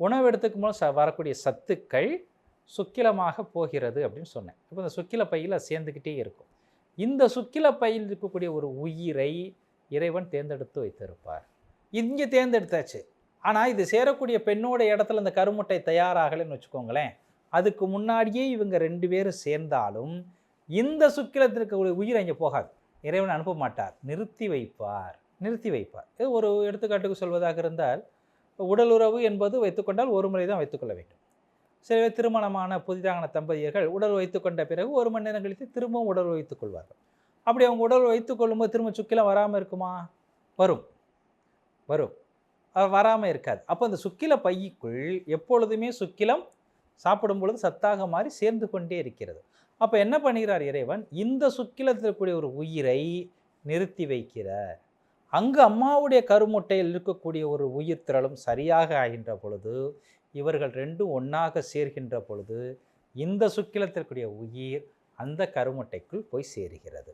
உணவு எடுத்துக்கும் போது வரக்கூடிய சத்துக்கள் சுக்கிலமாக போகிறது அப்படின்னு சொன்னேன். இப்போ இந்த சுக்கில பையில் சேர்ந்துக்கிட்டே இருக்கும். இந்த சுக்கில பையில் இருக்கக்கூடிய ஒரு உயிரை இறைவன் தேர்ந்தெடுத்து வைத்திருப்பார். இங்கே தேர்ந்தெடுத்தாச்சு. ஆனால் இது சேரக்கூடிய பெண்ணோட இடத்துல இந்த கருமுட்டை தயாராகலைன்னு வச்சுக்கோங்களேன். அதுக்கு முன்னாடியே இவங்க 2 பேரும் சேர்ந்தாலும் இந்த சுக்கிலத்தில் இருக்கக்கூடிய உயிர் அங்கே போகாது. இறைவன் அனுப்ப மாட்டார், நிறுத்தி வைப்பார். இது ஒரு எடுத்துக்காட்டுக்கு சொல்வதாக இருந்தால், உடல் உறவு என்பது வைத்துக்கொண்டால் ஒரு முறை தான் வைத்துக்கொள்ள வேண்டும். சில திருமணமான புதிதான தம்பதியர்கள் உடல் வைத்துக்கொண்ட பிறகு 1 மணி நேரம் கழித்து திரும்பவும் உடல் வைத்துக் கொள்வார்கள். அப்படி அவங்க உடல் வைத்துக் கொள்ளும்போது திரும்ப சுக்கிலம் வராமல் இருக்குமா? வரும். வராமல் இருக்காது. அப்போ அந்த சுக்கில பைக்குள் எப்பொழுதுமே சுக்கிலம் சாப்பிடும் பொழுது சத்தாக மாறி சேர்ந்து கொண்டே இருக்கிறது. அப்போ என்ன பண்ணுகிறார் இறைவன்? இந்த சுக்கிலத்தில் இருக்கக்கூடிய ஒரு உயிரை நிறுத்தி வைக்கிறார். அங்கு அம்மாவுடைய கருமுட்டையில் இருக்கக்கூடிய ஒரு உயிர் திரளும் சரியாக ஆகின்ற பொழுது, இவர்கள் 2ம் ஒன்றாக சேர்கின்ற பொழுது இந்த சுக்கிலத்தில் இருக்கக்கூடிய உயிர் அந்த கருமுட்டைக்குள் போய் சேருகிறது.